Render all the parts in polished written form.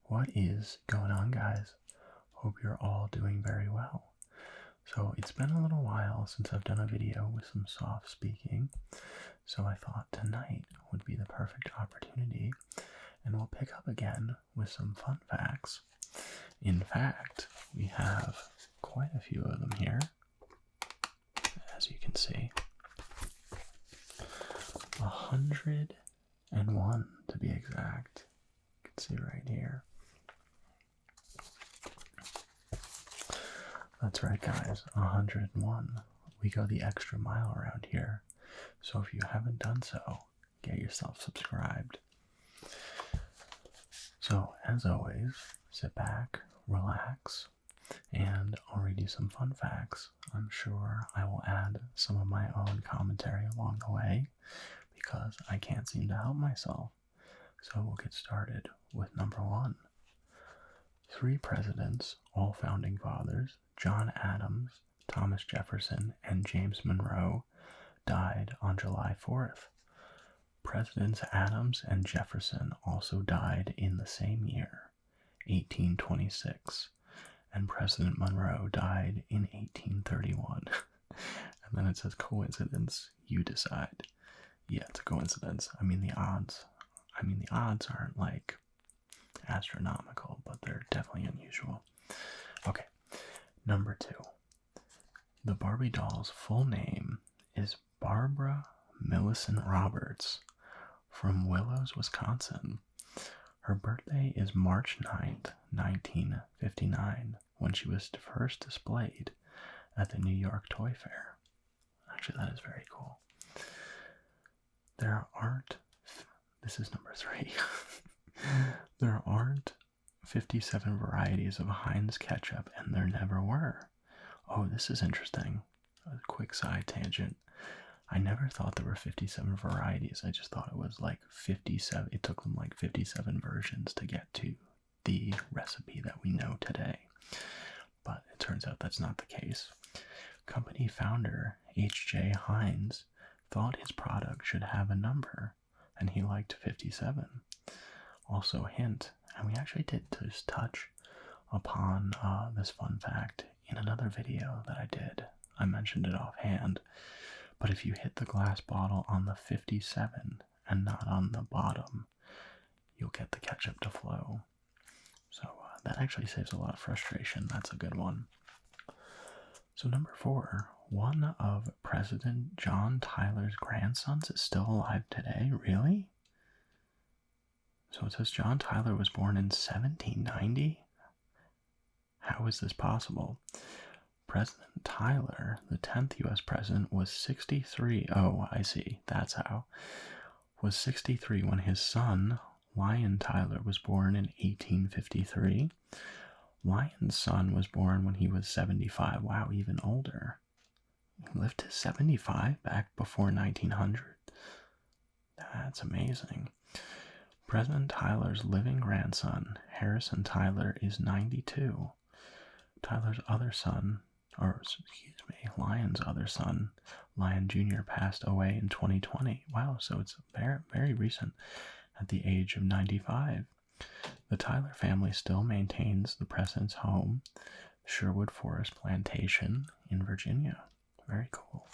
What is going on, guys? Hope you're all doing very well. So it's been a little while since I've done a video with some soft speaking, so I thought tonight would be the perfect opportunity, and we'll pick up again with some fun facts. In fact, we have quite a few of them here, as you can see. 101 to be exact. You can see right here. That's right, guys, 101. We go the extra mile around here, so if you haven't done so, get yourself subscribed. So, as always, sit back, relax, and I'll read you some fun facts. I'm sure I will add some of my own commentary along the way, because I can't seem to help myself. So we'll get started with number 1. 3 presidents, all founding fathers, John Adams, Thomas Jefferson, and James Monroe, died on July 4th. Presidents Adams and Jefferson also died in the same year, 1826, and President Monroe died in 1831. And then it says coincidence, you decide. Yeah, it's a coincidence. I mean the odds aren't like astronomical, but they're definitely unusual. Okay, number 2. The Barbie doll's full name is Barbara Millicent Roberts from Willows, Wisconsin. Her birthday is March 9th, 1959, when she was first displayed at the New York Toy Fair. Actually, that is very cool. This is number 3. There aren't 57 varieties of Heinz ketchup, and there never were. Oh, this is interesting. A quick side tangent. I never thought there were 57 varieties. I just thought it was like 57. It took them like 57 versions to get to the recipe that we know today. But it turns out that's not the case. Company founder H.J. Heinz thought his product should have a number, and he liked 57. Also, hint, and we actually did just touch upon this fun fact in another video that I did. I mentioned it offhand, but if you hit the glass bottle on the 57 and not on the bottom, you'll get the ketchup to flow. So that actually saves a lot of frustration. That's a good one. So number 4, one of President John Tyler's grandsons is still alive today. Really? So it says John Tyler was born in 1790? How is this possible? President Tyler, the 10th U.S. president, was 63. Oh, I see. That's how. Was 63 when his son, Lyon Tyler, was born in 1853. Lyon's son was born when he was 75. Wow, even older. He lived to 75 back before 1900. That's amazing. President Tyler's living grandson, Harrison Tyler, is 92. Tyler's other son, Lyon's other son, Lyon Jr., passed away in 2020. Wow, so it's very, very recent, at the age of 95. The Tyler family still maintains the president's home, Sherwood Forest Plantation in Virginia. Very cool.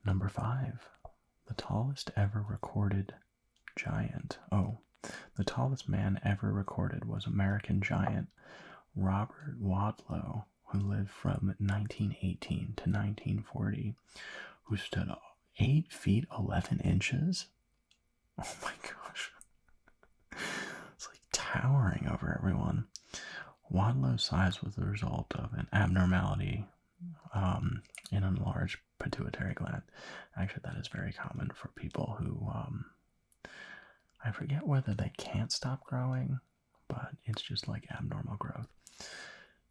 Number 5. The tallest ever recorded giant. Oh, the tallest man ever recorded was American giant Robert Wadlow, who lived from 1918 to 1940, who stood 8 feet 11 inches. Oh my gosh. It's like towering over everyone. Wadlow's size was the result of an abnormality in an enlarged pituitary gland. Actually, that is very common for people who, I forget whether they can't stop growing, but it's just like abnormal growth.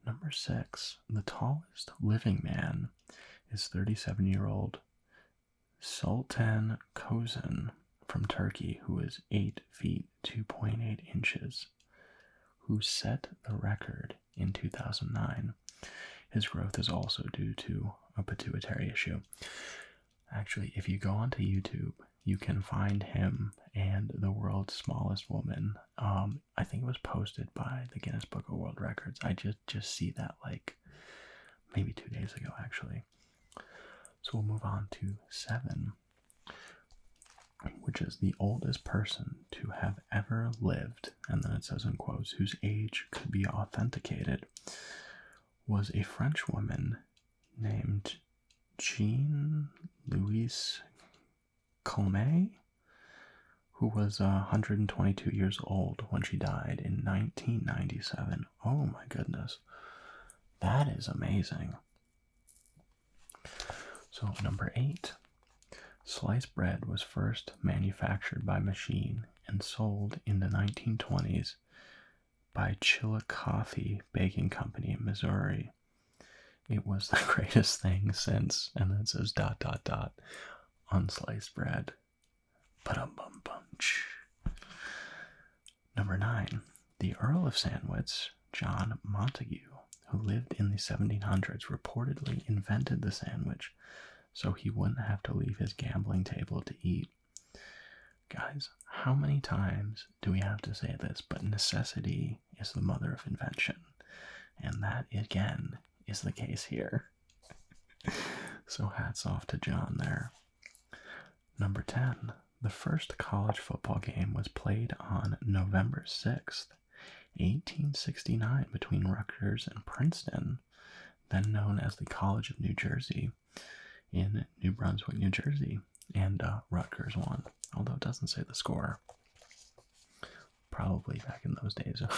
Number 6, the tallest living man is 37-year-old Sultan Kozan from Turkey, who is 8 feet 2.8 inches, who set the record in 2009. His growth is also due to a pituitary issue. Actually, if you go onto YouTube you can find him and the world's smallest woman. I think it was posted by the Guinness Book of World Records. I just see that like maybe 2 days ago, actually. So we'll move on to 7, which is the oldest person to have ever lived, and then it says in quotes, whose age could be authenticated, was a French woman named Jean Louise Calmet, who was 122 years old when she died in 1997. Oh my goodness. That is amazing. So number 8. Sliced bread was first manufactured by machine and sold in the 1920s by Chillicothe Baking Company in Missouri. It was the greatest thing since, and then it says ... on sliced bread. Number 9. The Earl of Sandwich, John Montagu, who lived in the 1700s, reportedly invented the sandwich so he wouldn't have to leave his gambling table to eat. Guys, how many times do we have to say this? But necessity is the mother of invention. And that, again, is the case here. So hats off to John there. Number 10. The first college football game was played on November 6th, 1869, between Rutgers and Princeton, then known as the College of New Jersey, in New Brunswick, New Jersey. And Rutgers won, although it doesn't say the score. Probably back in those days it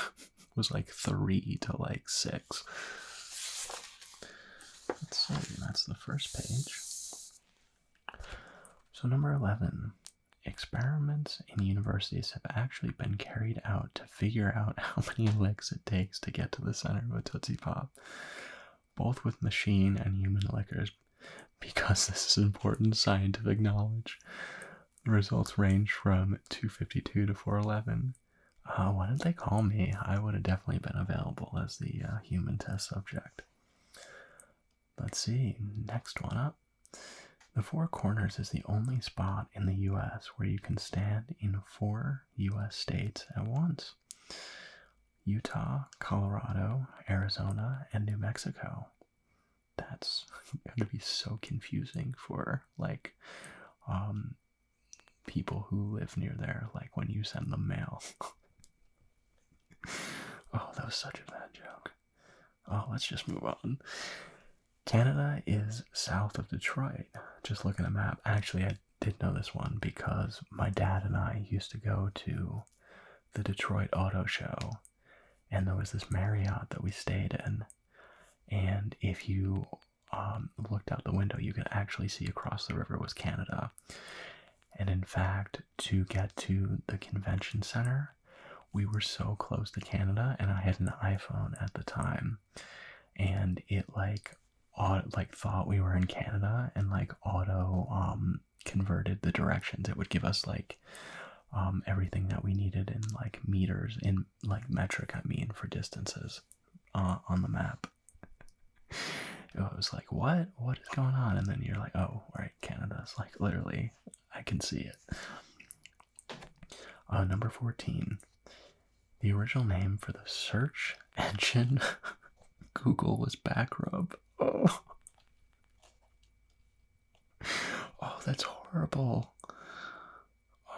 was like 3-6. Let's see, that's the first page. So number 11. Experiments in universities have actually been carried out to figure out how many licks it takes to get to the center of a Tootsie Pop, both with machine and human lickers, because this is important scientific knowledge. The results range from 252 to 411. Why didn't they call me? I would have definitely been available as the human test subject. Let's see, next one up. The Four Corners is the only spot in the U.S. where you can stand in 4 U.S. states at once: Utah, Colorado, Arizona, and New Mexico. That's going to be so confusing for, like, people who live near there, like when you send them mail. Oh, that was such a bad joke. Oh, let's just move on. Canada is south of Detroit. Just looking at a map. Actually, I did know this one because my dad and I used to go to the Detroit Auto Show, and there was this Marriott that we stayed in, and if you looked out the window, you could actually see across the river was Canada. And in fact, to get to the convention center, we were so close to Canada, and I had an iPhone at the time, and it like thought we were in Canada and like auto converted the directions. It would give us like everything that we needed in like meters, in like metric, I mean, for distances on the map. It was like, what is going on? And then you're like, oh, right, Canada's like literally, I can see it. Number 14. The original name for the search engine Google was Backrub. Oh, that's horrible.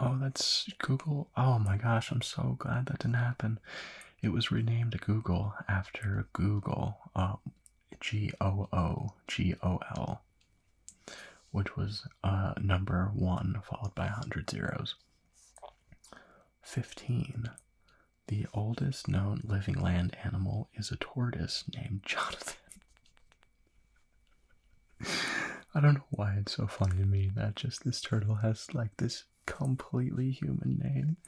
Oh, that's Google. Oh my gosh, I'm so glad that didn't happen. It was renamed to Google after Google, Googol, which was number 1 followed by 100 zeros. 15. The oldest known living land animal is a tortoise named Jonathan. I don't know why it's so funny to me that just this turtle has like this completely human name,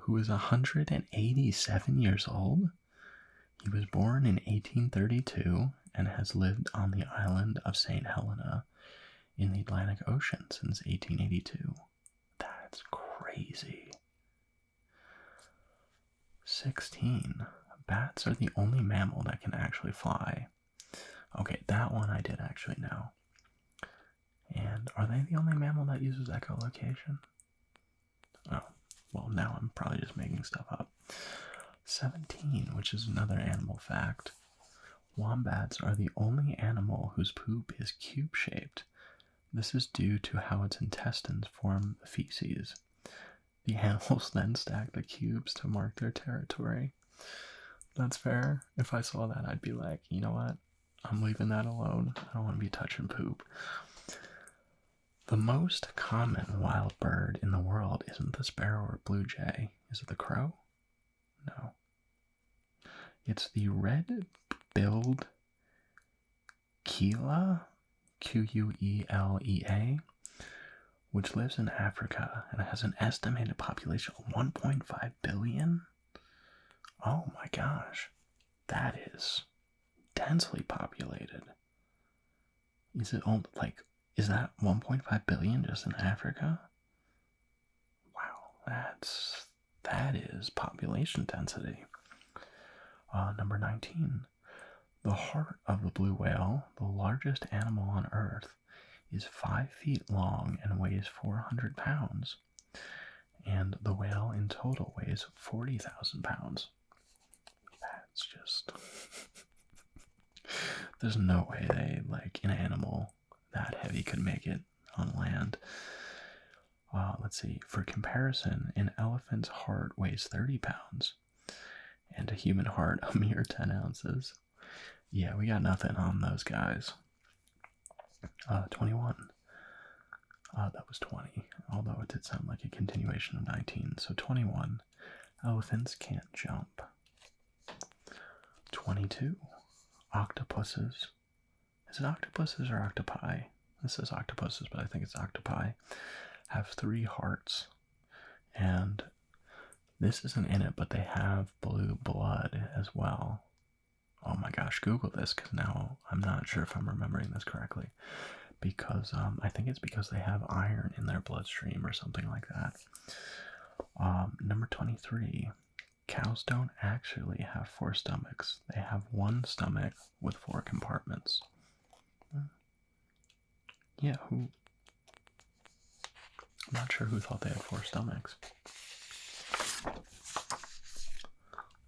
who is 187 years old. He was born in 1832 and has lived on the island of St. Helena in the Atlantic Ocean since 1882. That's crazy. 16. Bats are the only mammal that can actually fly. Okay, that one I did actually know. And are they the only mammal that uses echolocation? Oh, well, now I'm probably just making stuff up. 17, which is another animal fact. Wombats are the only animal whose poop is cube-shaped. This is due to how its intestines form the feces. The animals then stack the cubes to mark their territory. That's fair. If I saw that, I'd be like, you know what? I'm leaving that alone. I don't want to be touching poop. The most common wild bird in the world isn't the sparrow or blue jay. Is it the crow? No. It's the red-billed Quila, Queulea, which lives in Africa and has an estimated population of 1.5 billion. Oh my gosh, that is densely populated. Is it all is that 1.5 billion just in Africa? Wow, that is population density. Number 19. The heart of the blue whale, the largest animal on Earth, is 5 feet long and weighs 400 pounds. And the whale in total weighs 40,000 pounds. That's just... There's no way an animal that heavy could make it on land. Let's see. For comparison, an elephant's heart weighs 30 pounds. And a human heart a mere 10 ounces. Yeah, we got nothing on those guys. 21. That was 20, although it did sound like a continuation of 19. So 21. Elephants can't jump. 22. Octopuses. Is it octopuses or octopi? This is octopuses, but I think it's octopi. Have 3 hearts. And this isn't in it, but they have blue blood as well. Oh my gosh, Google this, because now I'm not sure if I'm remembering this correctly. Because I think it's because they have iron in their bloodstream or something like that. Number 23. Cows don't actually have 4 stomachs. They have 1 stomach with 4 compartments. Yeah, I'm not sure who thought they had 4 stomachs.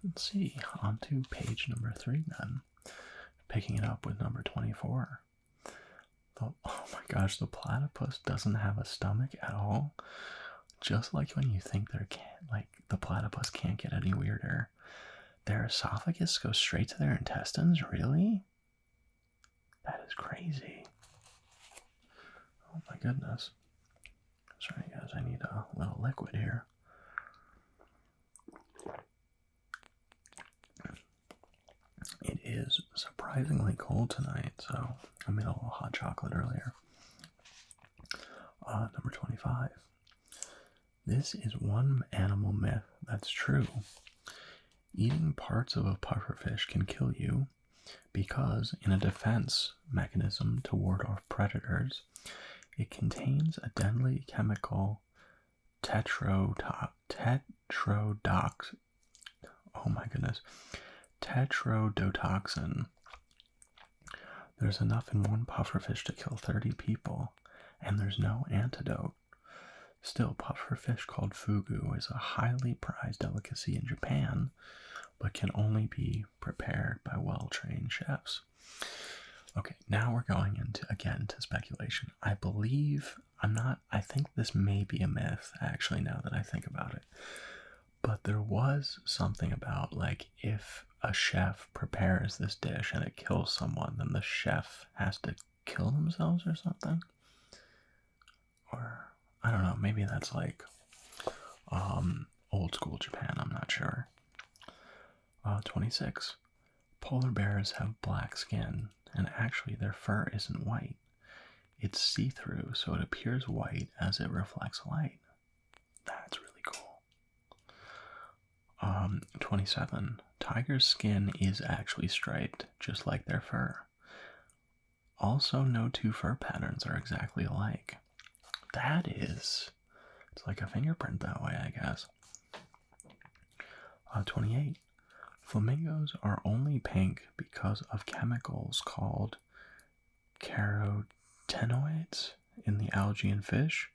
Let's see, on to page number 3 then. Picking it up with number 24. Oh my gosh, the platypus doesn't have a stomach at all. Just like when you think the platypus can't get any weirder. Their esophagus goes straight to their intestines? Really? That is crazy. Oh my goodness. Sorry guys, I need a little liquid here. It is surprisingly cold tonight, so I made a little hot chocolate earlier. Number 25. This is one animal myth that's true. Eating parts of a pufferfish can kill you because, in a defense mechanism to ward off predators, it contains a deadly chemical tetrodotoxin. There's enough in one pufferfish to kill 30 people, and there's no antidote. Still, pufferfish called fugu is a highly prized delicacy in Japan, but can only be prepared by well-trained chefs. Okay, now we're going into speculation. I think this may be a myth, actually, now that I think about it. But there was something about, if a chef prepares this dish and it kills someone, then the chef has to kill themselves or something? Or, I don't know, maybe that's old school Japan, I'm not sure. 26. Polar bears have black skin, and actually their fur isn't white. It's see-through, so it appears white as it reflects light. That's really cool. 27. Tiger's skin is actually striped, just like their fur. Also, no 2 fur patterns are exactly alike. It's like a fingerprint that way, I guess. 28. Flamingos are only pink because of chemicals called carotenoids. in the algae and fish,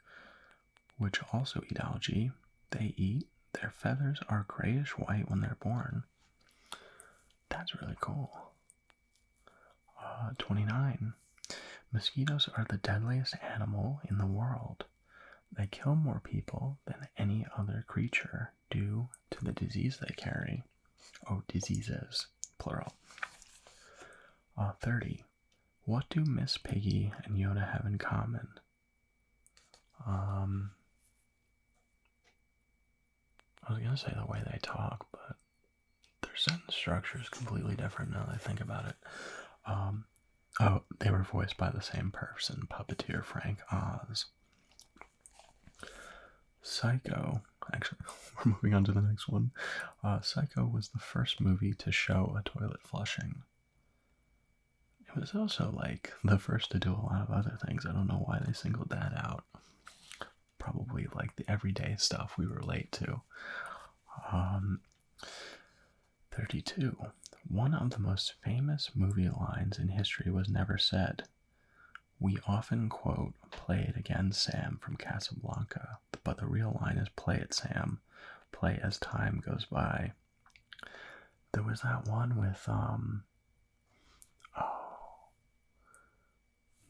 which also eat algae, their feathers are grayish white when they're born. That's really cool. 29. Mosquitoes are the deadliest animal in the world. They kill more people than any other creature due to the disease they carry. Oh, diseases, plural. 30. What do Miss Piggy and Yoda have in common? I was going to say the way they talk, but their sentence structure is completely different now that I think about it. Oh, they were voiced by the same person, puppeteer Frank Oz. Psycho. Actually, we're moving on to the next one. Psycho was the first movie to show a toilet flushing. It was also like the first to do a lot of other things. I don't know why they singled that out. Probably like the everyday stuff we relate to. 32. One of the most famous movie lines in history was never said. We often quote, "Play it again, Sam," from Casablanca, but the real line is, "Play it, Sam. Play as time goes by." There was that one with,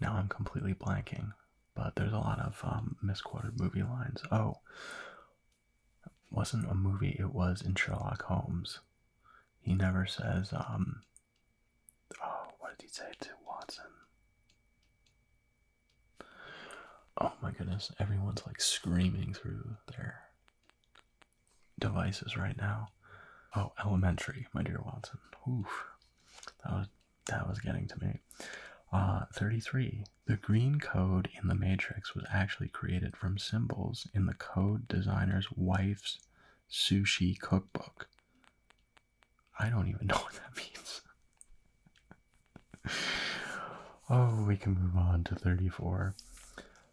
now I'm completely blanking, but there's a lot of misquoted movie lines. Oh, it wasn't a movie, it was in Sherlock Holmes. He never says, what did he say to Watson? Oh my goodness, everyone's like screaming through their devices right now. Oh, elementary, my dear Watson. Oof. That was getting to me. 33. The green code in the Matrix was actually created from symbols in the code designer's wife's sushi cookbook. I don't even know what that means. Oh, we can move on to 34.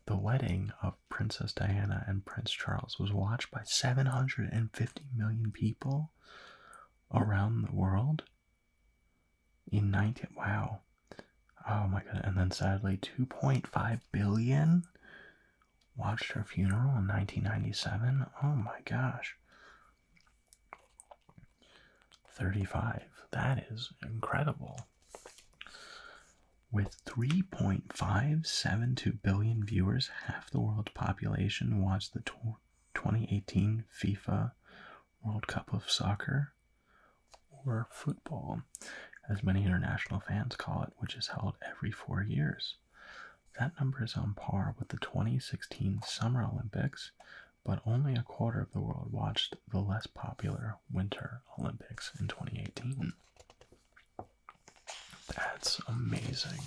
The wedding of Princess Diana and Prince Charles was watched by 750 million people around the world in 19... Wow. Oh my god. And then sadly, 2.5 billion watched her funeral in 1997. Oh my gosh. 35. That is incredible. With 3.572 billion viewers, half the world's population watched the 2018 FIFA World Cup of Soccer, or football, as many international fans call it, which is held every 4 years. That number is on par with the 2016 Summer Olympics, but only a quarter of the world watched the less popular Winter Olympics in 2018. That's amazing.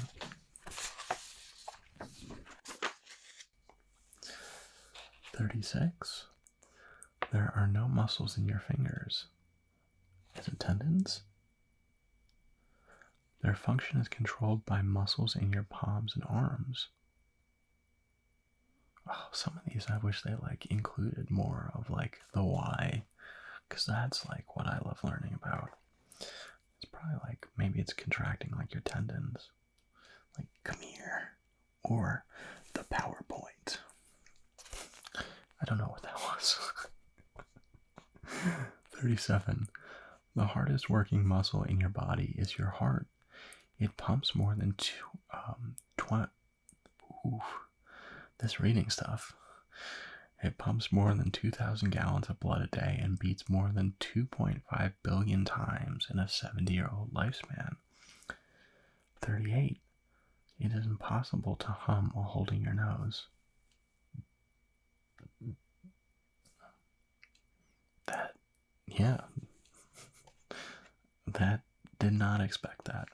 36. There are no muscles in your fingers. Is it tendons? Their function is controlled by muscles in your palms and arms. Oh, some of these I wish they like included more of like the why, because that's like what I love learning about. It's probably like, maybe it's contracting like your tendons. Like, come here. Or the PowerPoint. I don't know what that was. 37. The hardest working muscle in your body is your heart. It pumps more than this reading stuff. It pumps more than 2,000 gallons of blood a day and beats more than 2.5 billion times in a 70-year-old lifespan. 38. It is impossible to hum while holding your nose. That did not expect that.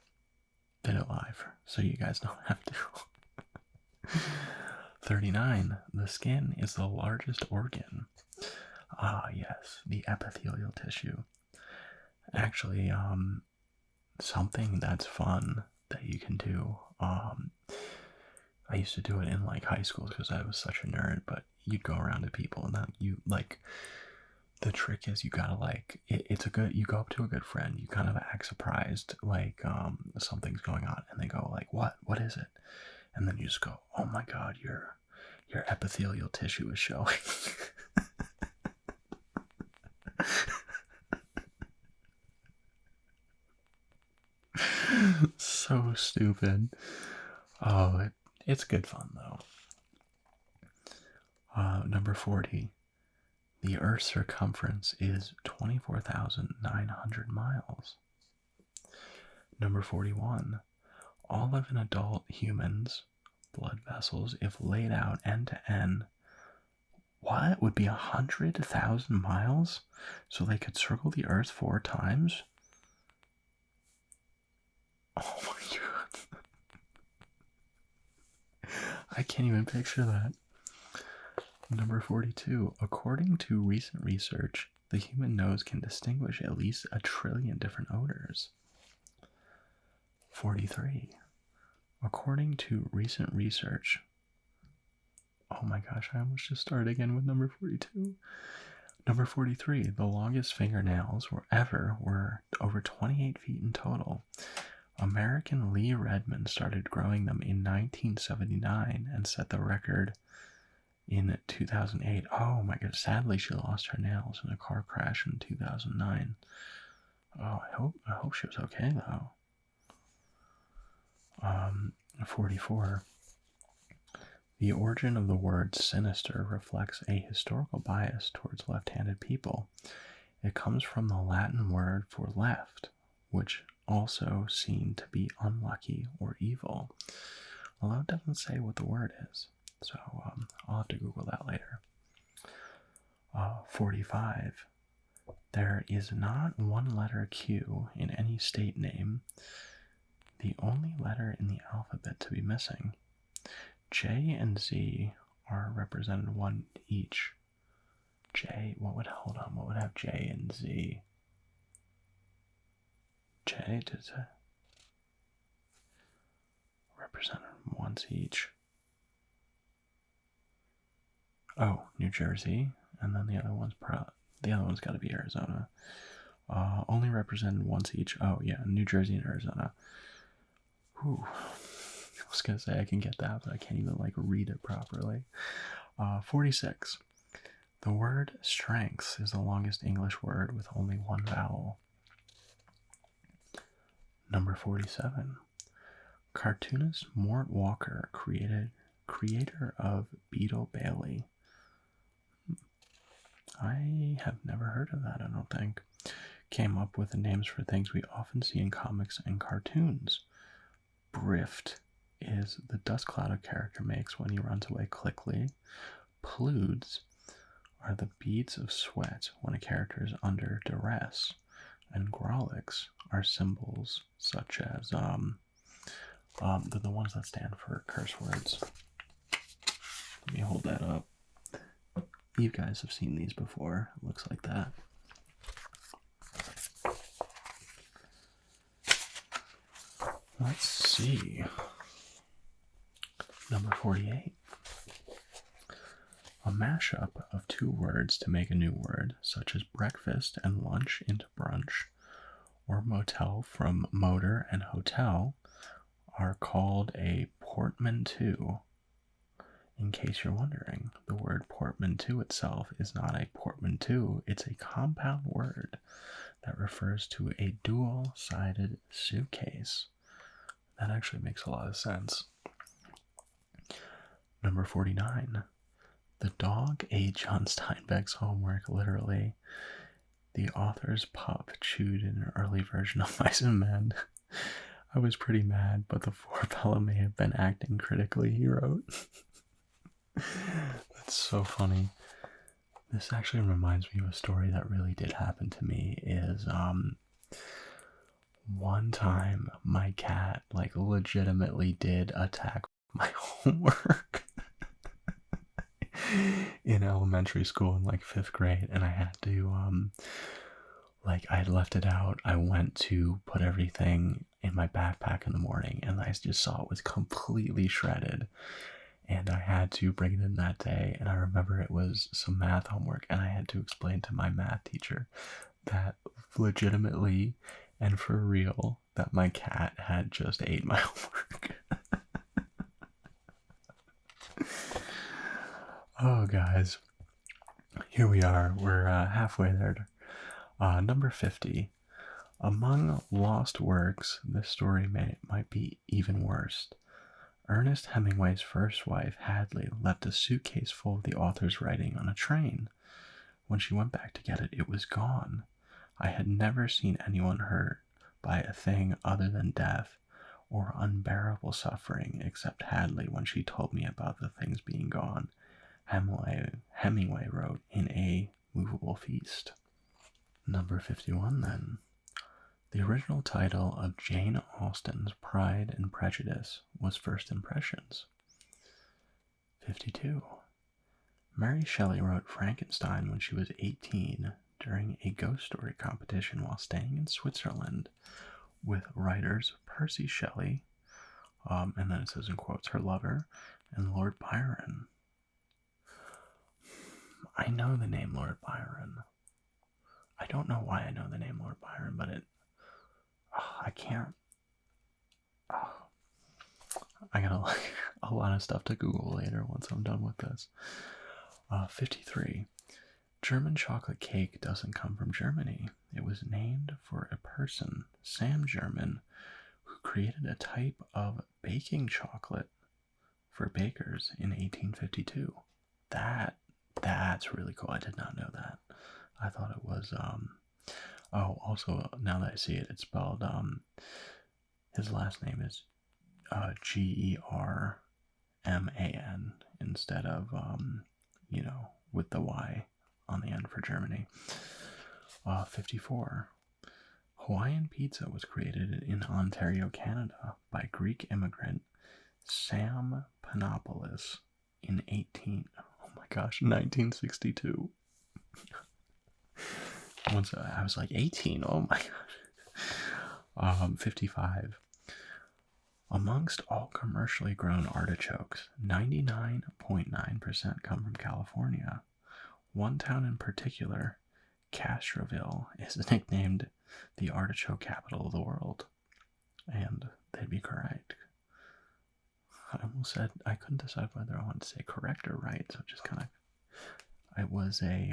Did it live, so you guys don't have to. 39. The skin is the largest organ. Ah, yes, the epithelial tissue. Actually, something that's fun that you can do. I used to do it in like high school because I was such a nerd, but you'd go around to people and then you like, the trick is you gotta like, you go up to a good friend, you kind of act surprised, like something's going on, and they go like, what is it? and then you just go, oh my god, your epithelial tissue is showing. So stupid. Oh, it's good fun though. Number 40. The Earth's circumference is 24,900 miles. Number 41. All of an adult human's blood vessels, if laid out end to end, what would be 100,000 miles? So they could circle the Earth 4 times? Oh my god. I can't even picture that. Number 42. According to recent research, the human nose can distinguish at least 1 trillion different odors. 43. According to recent research, oh my gosh, I almost just started again with number 42. Number 43, the longest fingernails were over 28 feet in total. American Lee Redmond started growing them in 1979 and set the record in 2008. Oh my god, sadly she lost her nails in a car crash in 2009. Oh, I hope she was okay though. 44. The origin of the word sinister reflects a historical bias towards left-handed people. It comes from the Latin word for left, which also seemed to be unlucky or evil, although it doesn't say what the word is, so I'll have to Google that later. 45. There is not one letter Q in any state name, the only letter in the alphabet to be missing. J and Z are represented one each. What would have J and Z? J does it represented once each. Oh, New Jersey, and then the other one's got to be Arizona. Only represented once each. Oh yeah, New Jersey and Arizona. Whew. I was gonna say I can get that, but I can't even read it properly. 46. The word strength is the longest English word with only one vowel. Number 47. Cartoonist Mort Walker, creator of Beetle Bailey. I have never heard of that, I don't think. Came up with the names for things we often see in comics and cartoons. Brift is the dust cloud a character makes when he runs away quickly. Pludes are the beads of sweat when a character is under duress. And Grolix are symbols such as they're the ones that stand for curse words. Let me hold that up. You guys have seen these before. It looks like that. Let's see. Number 48. A mashup of two words to make a new word, such as breakfast and lunch into brunch, or motel from motor and hotel, are called a portmanteau. In case you're wondering, the word portmanteau itself is not a portmanteau, it's a compound word that refers to a dual-sided suitcase. That actually makes a lot of sense. Number 49. The dog ate John Steinbeck's homework, literally. The author's pup chewed an early version of Mice and Men. I was pretty mad, but the poor fellow may have been acting critically, he wrote. That's so funny. This actually reminds me of a story that really did happen to me. Is one time my cat legitimately did attack my homework in elementary school in 5th grade, and I had to I had left it out. I went to put everything in my backpack in the morning, and I just saw it was completely shredded. And I had to bring it in that day, and I remember it was some math homework, and I had to explain to my math teacher that legitimately and for real that my cat had just ate my homework. Oh, guys, here we are. We're halfway there. Number 50. Among lost works, this story might be even worse. Ernest Hemingway's first wife, Hadley, left a suitcase full of the author's writing on a train. When she went back to get it, it was gone. I had never seen anyone hurt by a thing other than death or unbearable suffering except Hadley when she told me about the things being gone. Hemingway wrote in A Movable Feast. Number 51 then. The original title of Jane Austen's Pride and Prejudice was First Impressions. 52. Mary Shelley wrote Frankenstein when she was 18 during a ghost story competition while staying in Switzerland with writers Percy Shelley, and then it says in quotes, her lover, and Lord Byron. I know the name Lord Byron. I don't know why I know the name Lord Byron, but I can't. I got a lot of stuff to Google later once I'm done with this. 53. German chocolate cake doesn't come from Germany. It was named for a person, Sam German, who created a type of baking chocolate for bakers in 1852. That's really cool. I did not know that. I thought it was, also, now that I see it, it's spelled, his last name is German instead of, with the Y on the end for Germany. 54. Hawaiian pizza was created in Ontario, Canada by Greek immigrant Sam Panopoulos in 1962. Once I was like 18, oh my gosh. 55. Amongst all commercially grown artichokes, 99.9% come from California. One town in particular, Castroville, is nicknamed the artichoke capital of the world. And they'd be correct. I almost said I couldn't decide whether I wanted to say correct or right, so just kind of, it was a,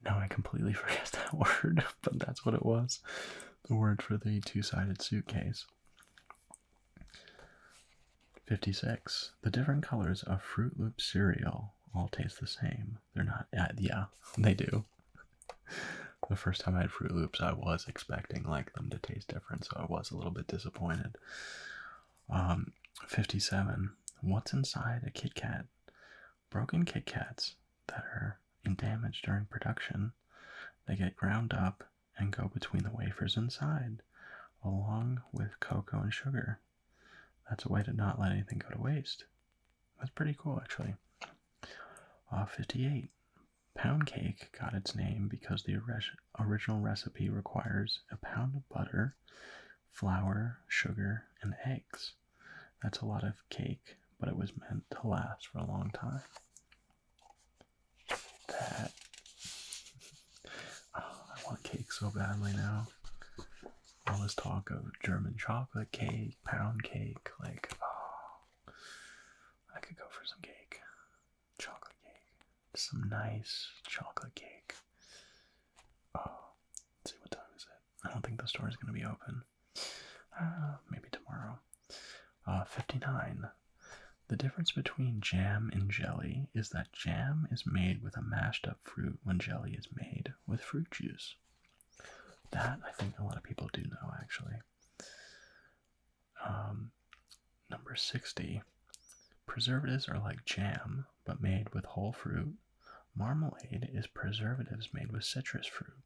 now I completely forget that word, but that's what it was. The word for the two-sided suitcase. 56. The different colors of Fruit Loop cereal all taste the same. They're not, yeah, they do. The first time I had Fruit Loops, I was expecting them to taste different, so I was a little bit disappointed. 57. What's inside a Kit Kat? Broken Kit Kats that are in damage during production. They get ground up and go between the wafers inside, along with cocoa and sugar. That's a way to not let anything go to waste. That's pretty cool, actually. 58. Pound cake got its name because the original recipe requires a pound of butter, flour, sugar, and eggs. That's a lot of cake, but it was meant to last for a long time. I want cake so badly now. All this talk of German chocolate cake, pound cake, I could go for some cake. Chocolate cake. Some nice chocolate cake. Let's see, what time is it? I don't think the store is going to be open. Maybe tomorrow. 59. The difference between jam and jelly is that jam is made with a mashed up fruit when jelly is made with fruit juice. That I think a lot of people do know, actually. Number 60. Preservatives are like jam, but made with whole fruit. Marmalade is preservatives made with citrus fruit.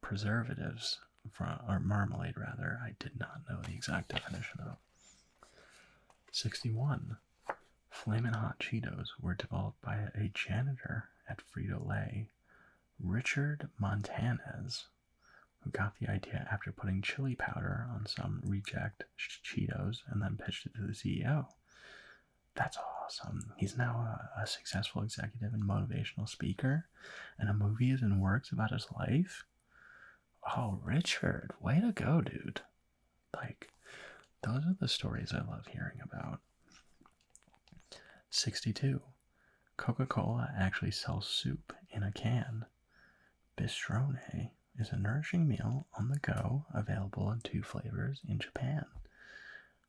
Preservatives, or marmalade rather, I did not know the exact definition of. 61. Flamin' Hot Cheetos were developed by a janitor at Frito-Lay, Richard Montanez, who got the idea after putting chili powder on some reject Cheetos and then pitched it to the CEO. That's awesome. He's now a successful executive and motivational speaker, and a movie is in works about his life. Oh, Richard, way to go, dude. Those are the stories I love hearing about. 62. Coca-Cola actually sells soup in a can. Bistrone is a nourishing meal on the go, available in 2 flavors in Japan.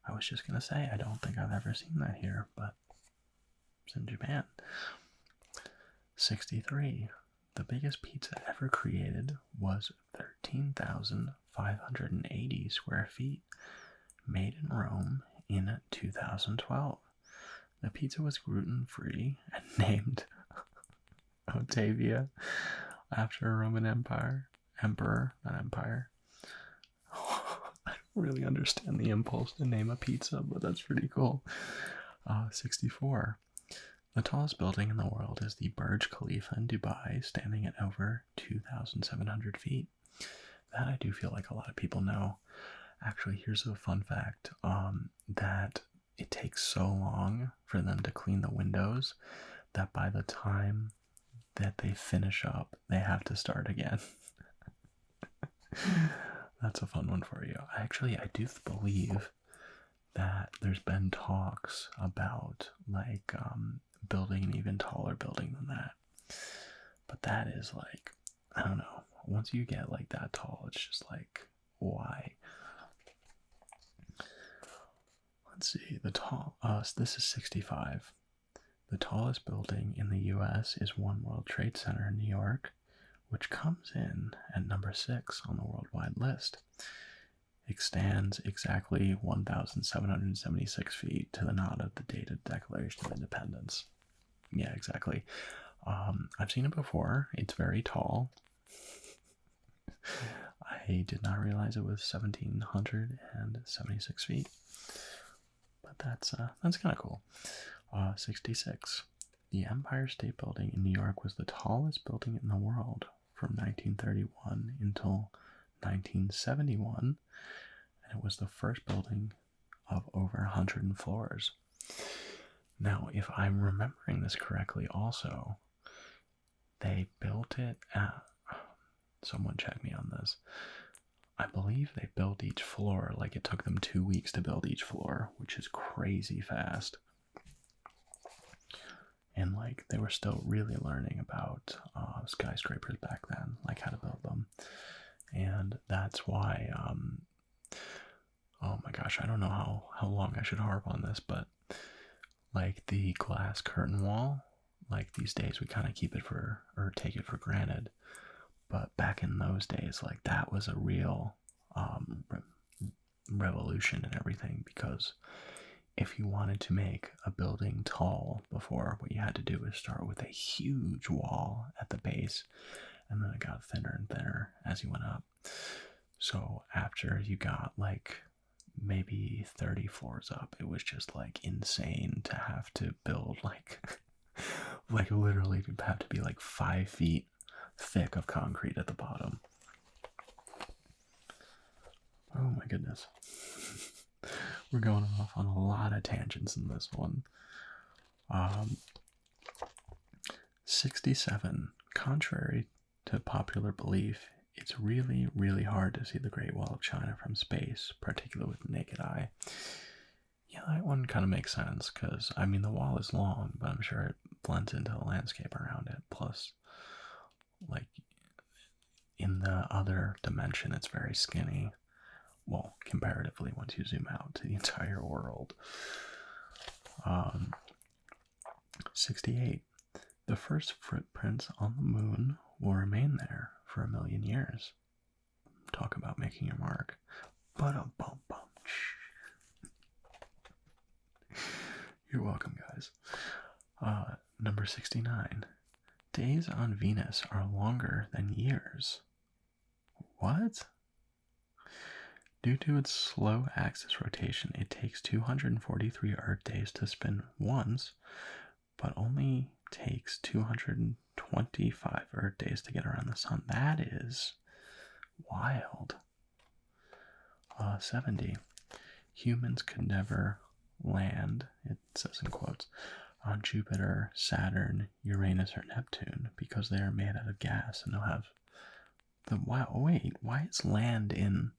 I was just going to say, I don't think I've ever seen that here, but it's in Japan. 63. The biggest pizza ever created was 13,580 square feet, made in Rome in 2012. The pizza was gluten-free and named Octavia after a Roman emperor, not empire. I don't really understand the impulse to name a pizza, but that's pretty cool. 64. The tallest building in the world is the Burj Khalifa in Dubai, standing at over 2,700 feet. That I do feel like a lot of people know. Actually, here's a fun fact, that it takes so long for them to clean the windows that by the time that they finish up, they have to start again. That's a fun one for you. Actually, I do believe that there's been talks about like building an even taller building than that. But that is like, I don't know. Once you get like that tall, it's just like, why? Let's see, this is 65. The tallest building in the U.S. is One World Trade Center in New York, which comes in at number 6 on the worldwide list. It stands exactly 1,776 feet to the nod of the dated Declaration of Independence. Yeah, exactly. I've seen it before. It's very tall. I did not realize it was 1,776 feet. But that's kind of cool. 66. The Empire State Building in New York was the tallest building in the world from 1931 until 1971, and it was the first building of over 100 floors. Now, if I'm remembering this correctly, also, they built it at, someone check me on this, I believe they built each floor, like it took them 2 weeks to build each floor, which is crazy fast. And like they were still really learning about skyscrapers back then, like how to build them. And that's why, oh my gosh, I don't know how long I should harp on this, but like the glass curtain wall, like these days we kind of take it for granted. But back in those days, like that was a real revolution and everything, because if you wanted to make a building tall before, what you had to do was start with a huge wall at the base, and then it got thinner and thinner as you went up. So after you got like maybe 30 floors up, it was just like insane to have to build like like literally you have to be like 5 feet thick of concrete at the bottom. Oh my goodness. We're going off on a lot of tangents in this one. 67. Contrary to popular belief, it's really, really hard to see the Great Wall of China from space, particularly with the naked eye. Yeah, that one kind of makes sense, because, I mean, the wall is long, but I'm sure it blends into the landscape around it. Plus, like, in the other dimension, it's very skinny. Well, comparatively, once you zoom out to the entire world. 68. The first footprints on the moon will remain there for 1 million years. Talk about making your mark. Ba-dum-bum-bum. You're welcome, guys. Number 69. Days on Venus are longer than years. What? Due to its slow axis rotation, it takes 243 Earth days to spin once, but only takes 225 Earth days to get around the sun. That is wild. 70. Humans could never land, it says in quotes, on Jupiter, Saturn, Uranus, or Neptune because they are made out of gas and they'll have the, wow, wait, why is land in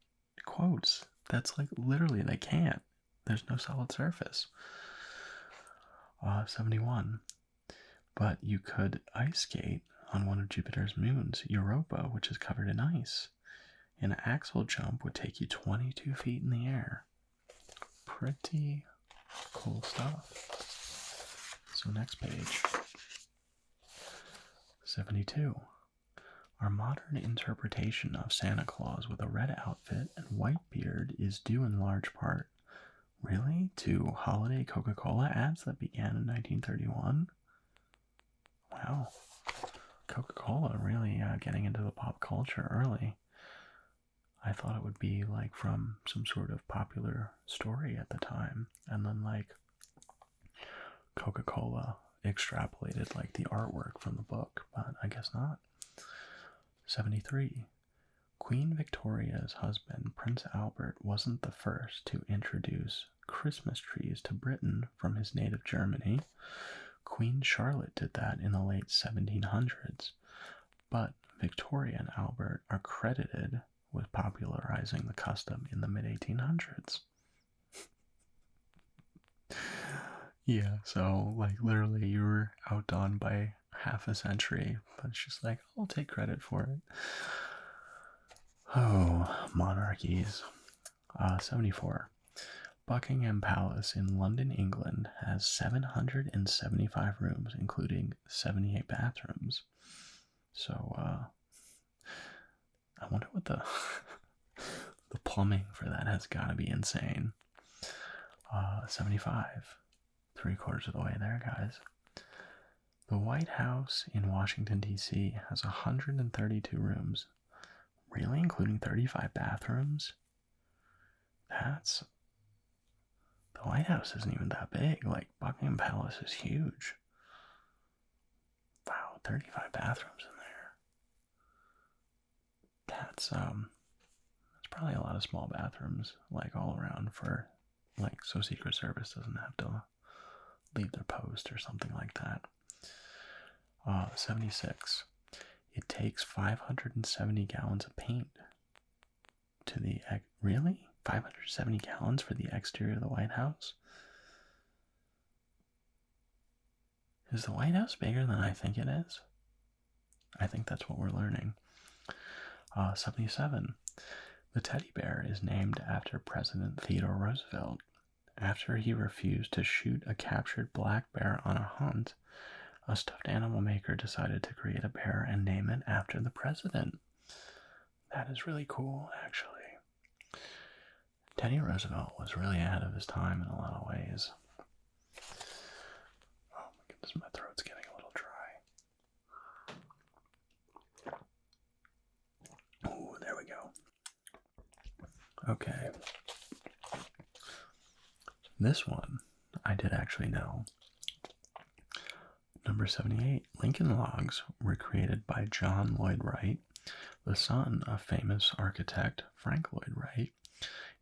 quotes? That's like literally they can't. There's no solid surface. 71. But you could ice skate on one of Jupiter's moons, Europa, which is covered in ice. An axle jump would take you 22 feet in the air. Pretty cool stuff. So next page. 72. Our modern interpretation of Santa Claus with a red outfit and white beard is due in large part, really, to holiday Coca-Cola ads that began in 1931? Wow. Coca-Cola really getting into the pop culture early. I thought it would be like from some sort of popular story at the time, and then like Coca-Cola extrapolated like the artwork from the book, but I guess not. 73. Queen Victoria's husband, Prince Albert, wasn't the first to introduce Christmas trees to Britain from his native Germany. Queen Charlotte did that in the late 1700s, but Victoria and Albert are credited with popularizing the custom in the mid-1800s. Yeah, so like literally you were outdone by half a century, but it's just like, I'll take credit for it. Oh, monarchies. 74. Buckingham Palace in London, England has 775 rooms, including 78 bathrooms. So, I wonder what the plumbing for that has got to be insane. 75. 3/4 of the way there, guys. The White House in Washington, D.C. has 132 rooms. Really? Including 35 bathrooms? The White House isn't even that big. Like, Buckingham Palace is huge. Wow, 35 bathrooms in there. That's probably a lot of small bathrooms, like, all around for, like, so Secret Service doesn't have to leave their post or something like that. 76. It takes 570 gallons of paint to the... Really? 570 gallons for the exterior of the White House? Is the White House bigger than I think it is? I think that's what we're learning. 77. The teddy bear is named after President Theodore Roosevelt. After he refused to shoot a captured black bear on a hunt, a stuffed animal maker decided to create a bear and name it after the president. That is really cool, actually. Teddy Roosevelt was really ahead of his time in a lot of ways. Oh my goodness, my throat's getting a little dry. Ooh, there we go. Okay. This one, I did actually know. Number 78, Lincoln Logs were created by John Lloyd Wright, the son of famous architect Frank Lloyd Wright,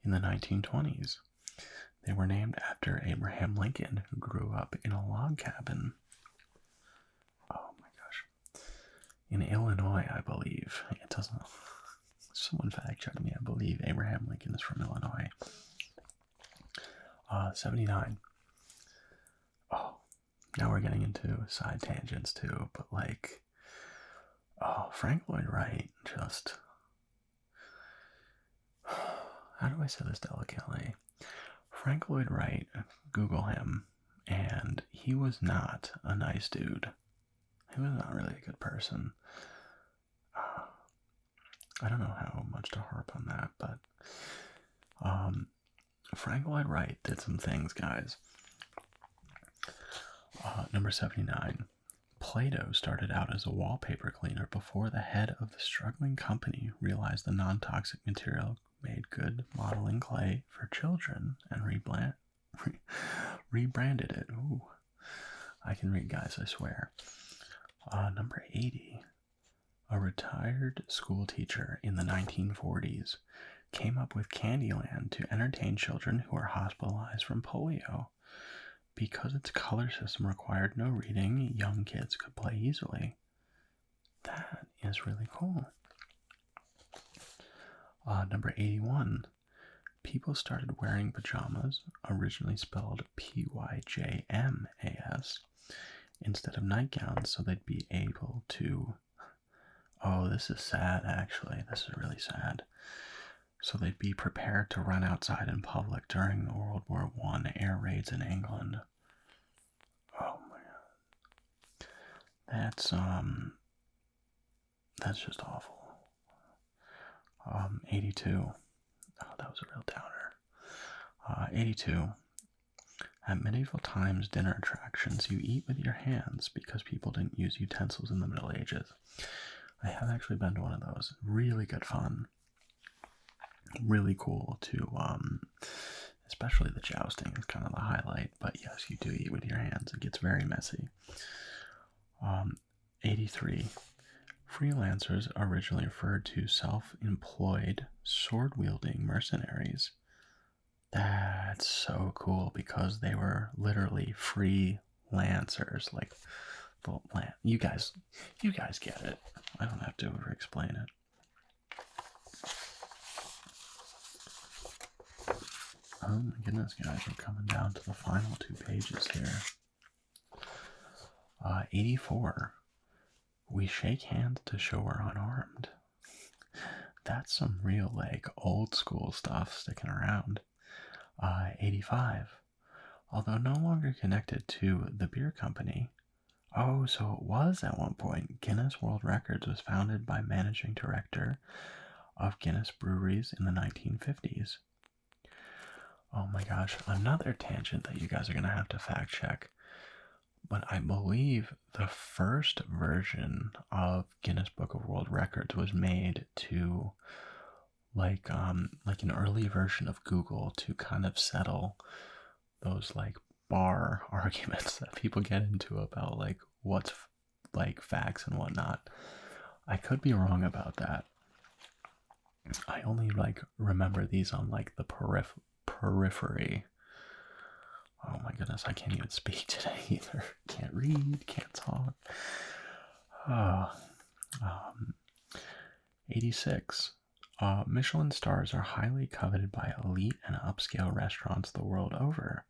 in the 1920s. They were named after Abraham Lincoln, who grew up in a log cabin. Oh my gosh. In Illinois, I believe. It doesn't... Someone fact checked me. I believe Abraham Lincoln is from Illinois. 79. Oh, now we're getting into side tangents too, but like, oh, Frank Lloyd Wright just... How do I say this delicately? Frank Lloyd Wright, Google him, and he was not a nice dude. He was not really a good person. I don't know how much to harp on that, but Frank Lloyd Wright did some things, guys. Number 79. Play-Doh started out as a wallpaper cleaner before the head of the struggling company realized the non-toxic material made good modeling clay for children and rebranded it. Ooh, I can read, guys, I swear. Number 80. A retired school teacher in the 1940s came up with Candyland to entertain children who were hospitalized from polio. Because its color system required no reading, young kids could play easily. That is really cool. Number 81. people started wearing pajamas, originally spelled Pyjamas, instead of nightgowns, so they'd be able to. Oh, this is sad, actually. This is really sad. So they'd be prepared to run outside in public during the World War I air raids in England. Oh my god. That's just awful. 82. Oh, that was a real downer. 82. At medieval times dinner attractions, you eat with your hands because people didn't use utensils in the Middle Ages. I have actually been to one of those. Really good fun. Really cool to, especially the jousting is kind of the highlight. But yes, you do eat with your hands. It gets very messy. 83. Freelancers originally referred to self-employed, sword-wielding mercenaries. That's so cool because they were literally freelancers. Like, you guys get it. I don't have to over-explain it. Oh my goodness, guys, we're coming down to the final 2 pages here. 84. We shake hands to show we're unarmed. That's some real, like, old school stuff sticking around. 85. Although no longer connected to the beer company. Oh, so it was at one point. Guinness World Records was founded by managing director of Guinness Breweries in the 1950s. Oh my gosh, another tangent that you guys are going to have to fact check. But I believe the first version of Guinness Book of World Records was made to like an early version of Google to kind of settle those like bar arguments that people get into about like what's like facts and whatnot. I could be wrong about that. I only like remember these on like the periphery. Oh my goodness, I can't even speak today either. Can't read, can't talk. 86. Michelin stars are highly coveted by elite and upscale restaurants the world over,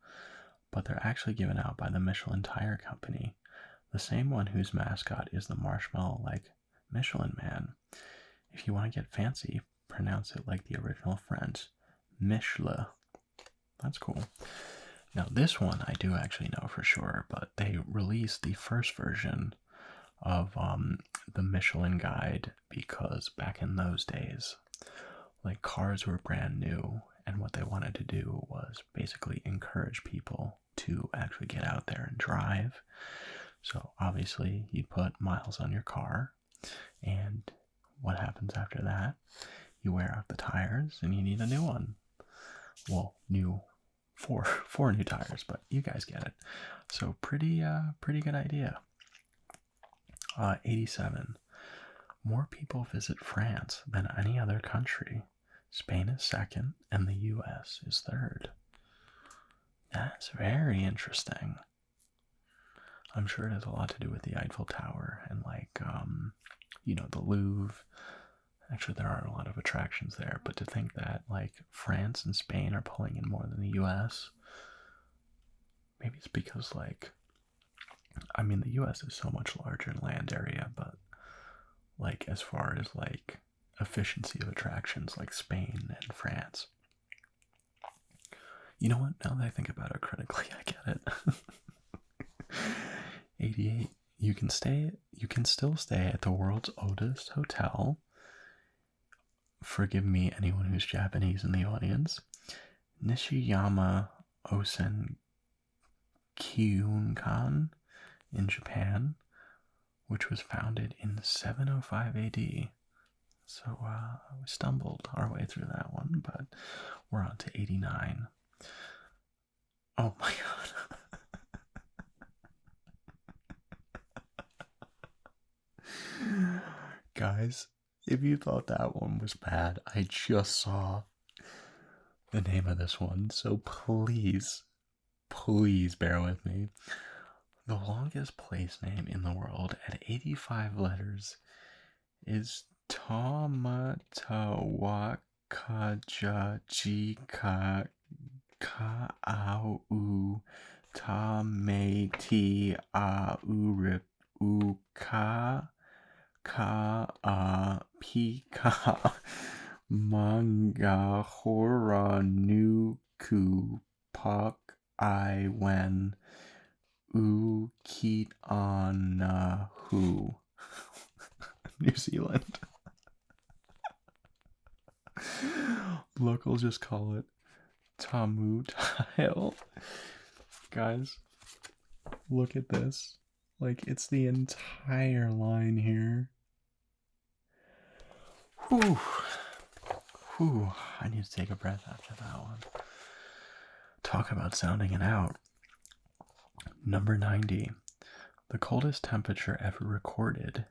but they're actually given out by the Michelin Tire Company, the same one whose mascot is the marshmallow-like Michelin Man. If you want to get fancy, pronounce it like the original French, Michelin. That's cool. Now this one I do actually know for sure, but they released the first version of the Michelin Guide because back in those days, like cars were brand new, and what they wanted to do was basically encourage people to actually get out there and drive. So obviously you put miles on your car, and what happens after that? You wear out the tires and you need a new one. Well, four new tires, but you guys get it. So pretty good idea. 87. More people visit France than any other country. Spain is second, and the U.S. is third. That's very interesting. I'm sure it has a lot to do with the Eiffel Tower and like, the Louvre. Actually, there are a lot of attractions there, but to think that like France and Spain are pulling in more than the U.S., maybe it's because like, I mean, the U.S. is so much larger in land area, but like as far as like efficiency of attractions, like Spain and France. You know what? Now that I think about it critically, I get it. 88. You can still stay at the world's oldest hotel. Forgive me, anyone who's Japanese in the audience. Nishiyama Osen Kyunkan in Japan, which was founded in 705 AD. So we stumbled our way through that one, but we're on to 89. Oh my god. Guys, if you thought that one was bad, I just saw the name of this one, so please bear with me. The longest place name in the world at 85 letters is Tamatawakalaika. Kaja Jika Ka Au U Ta Me Ti A Urip U Ka Ka Pika Manga Hora Nuku Pak I Wen U Keat Ana Hu. New Zealand. Locals just call it Tamu Tile. Guys, look at this. Like, it's the entire line here. Whew. Whew. I need to take a breath after that one. Talk about sounding it out. Number 90. The coldest temperature ever recorded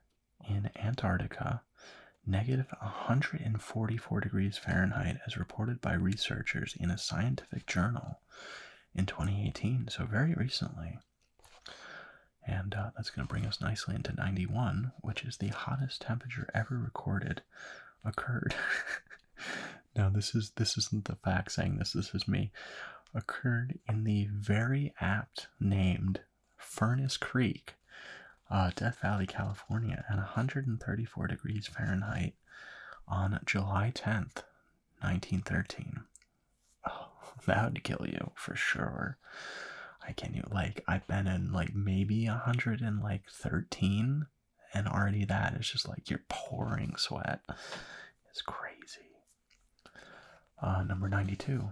in Antarctica, negative 144 degrees Fahrenheit, as reported by researchers in a scientific journal in 2018, so very recently. And that's going to bring us nicely into 91, which is the hottest temperature ever recorded occurred. Now, this isn't the fact saying this is me. Occurred in the very apt named Furnace Creek, Death Valley, California, at 134 degrees Fahrenheit on July 10th, 1913. Oh, that would kill you for sure. I can't even, like, I've been in like maybe 113, and already that is just like you're pouring sweat. It's crazy. Number 92.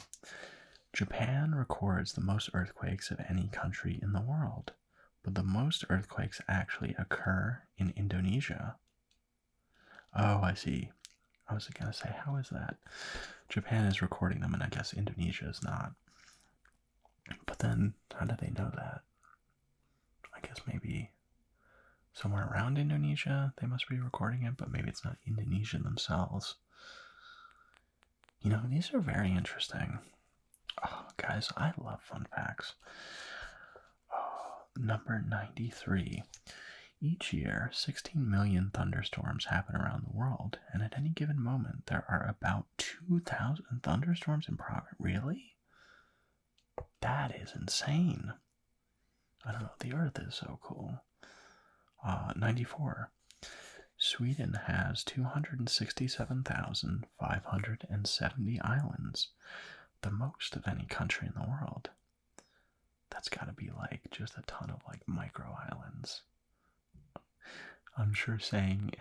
Japan records the most earthquakes of any country in the world, but the most earthquakes actually occur in Indonesia. Oh, I see. I was going to say, how is that? Japan is recording them, and I guess Indonesia is not. But then, how do they know that? I guess maybe somewhere around Indonesia they must be recording it, but maybe it's not Indonesia themselves. You know, these are very interesting. Oh, guys, I love fun facts. Oh, number 93. Each year, 16 million thunderstorms happen around the world, and at any given moment, there are about 2,000 thunderstorms in progress. Really? That is insane. I don't know, the Earth is so cool. 94. Sweden has 267,570 islands, the most of any country in the world. That's gotta be like just a ton of like micro islands. I'm sure saying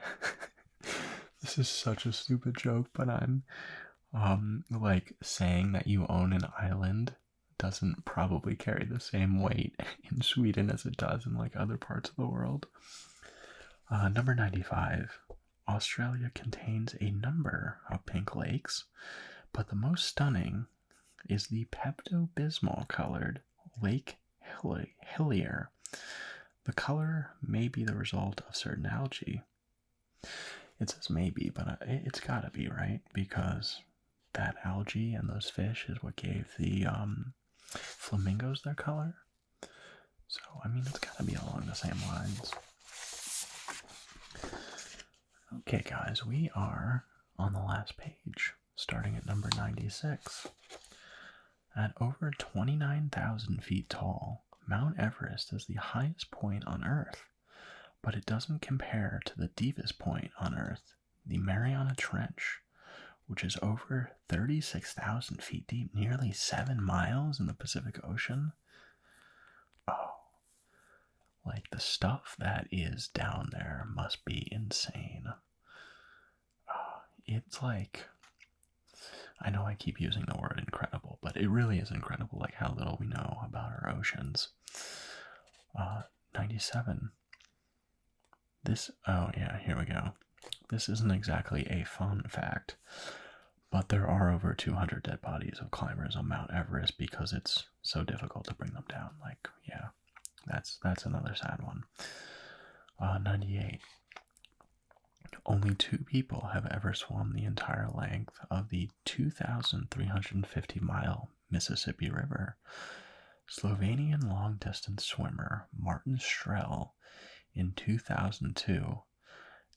this is such a stupid joke, but I'm like saying that you own an island doesn't probably carry the same weight in Sweden as it does in like other parts of the world. Number 95. Australia contains a number of pink lakes, but the most stunning is the Pepto-Bismol colored Lake Hillier. The color may be the result of certain algae. It says maybe, but it's gotta be, right? Because that algae and those fish is what gave the flamingos their color. So, I mean, it's gotta be along the same lines. Okay, guys, we are on the last page, starting at number 96. At over 29,000 feet tall, Mount Everest is the highest point on Earth, but it doesn't compare to the deepest point on Earth, the Mariana Trench, which is over 36,000 feet deep, nearly 7 miles in the Pacific Ocean. Oh, like the stuff that is down there must be insane. It's like, I know I keep using the word incredible, but it really is incredible, like how little we know about our oceans. 97. Oh yeah, here we go. This isn't exactly a fun fact, but there are over 200 dead bodies of climbers on Mount Everest because it's so difficult to bring them down. Like, yeah, that's another sad one. 98. Only 2 people have ever swum the entire length of the 2,350-mile Mississippi River. Slovenian long-distance swimmer Martin Strel in 2002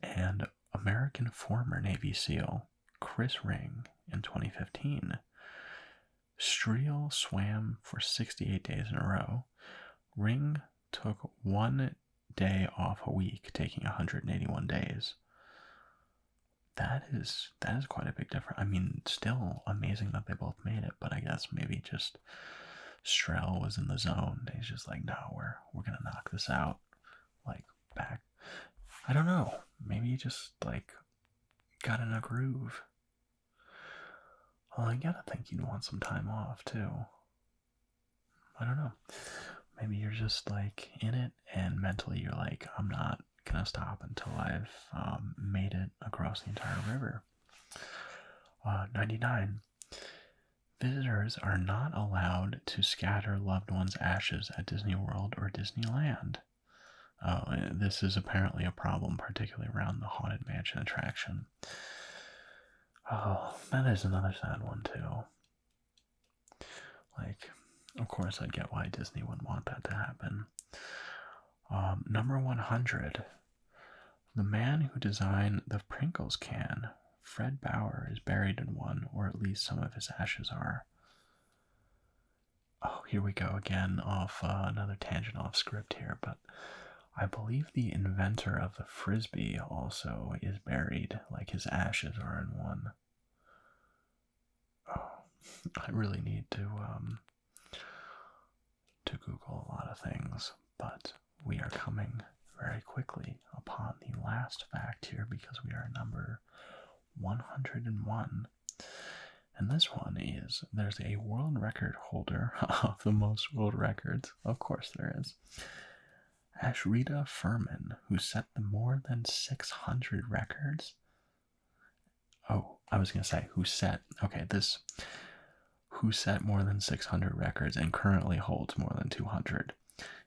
and American former Navy SEAL Chris Ring in 2015. Striel swam for 68 days in a row. Ring took 1 day off a week, taking 181 days. That is quite a big difference. I mean, still amazing that they both made it, but I guess maybe just Strel was in the zone. He's just like, no, we're gonna knock this out, like back. I don't know. Maybe he just like got in a groove. Well, I gotta think you'd want some time off too. I don't know. Maybe you're just like in it, and mentally you're like, I'm not gonna stop until I've made it across the entire river. 99. Visitors are not allowed to scatter loved ones' ashes at Disney World or Disneyland. This is apparently a problem, particularly around the Haunted Mansion attraction. Oh, that is another sad one too. Like, of course I'd get why Disney wouldn't want that to happen. Number 100. The man who designed the Pringles can, Fred Bauer, is buried in one, or at least some of his ashes are. Oh, here we go again, off another tangent off script here, but I believe the inventor of the Frisbee also is buried, like his ashes are in one. Oh, I really need to Google a lot of things, but we are coming very quickly upon the last fact here because we are number 101. And this one is, there's a world record holder of the most world records. Of course there is. Ashrita Furman, who set the more than 600 records. Oh, I was going to say who set more than 600 records and currently holds more than 200.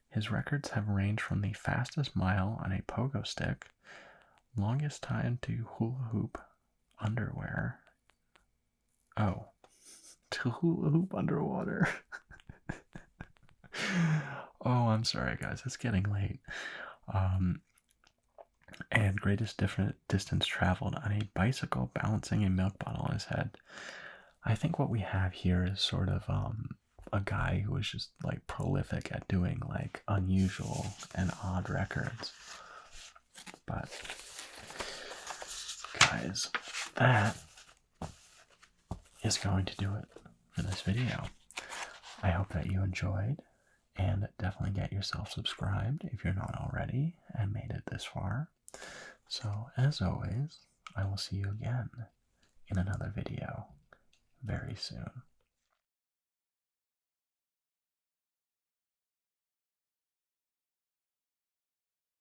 His records have ranged from the fastest mile on a pogo stick, longest time to hula hoop underwear. Oh, to hula hoop underwater. Oh, I'm sorry, guys. It's getting late. And greatest distance traveled on a bicycle balancing a milk bottle on his head. I think what we have here is sort of a guy who was just like prolific at doing like unusual and odd records. But guys, that is going to do it for this video. I hope that you enjoyed, and definitely get yourself subscribed if you're not already and made it this far. So as always, I will see you again in another video very soon.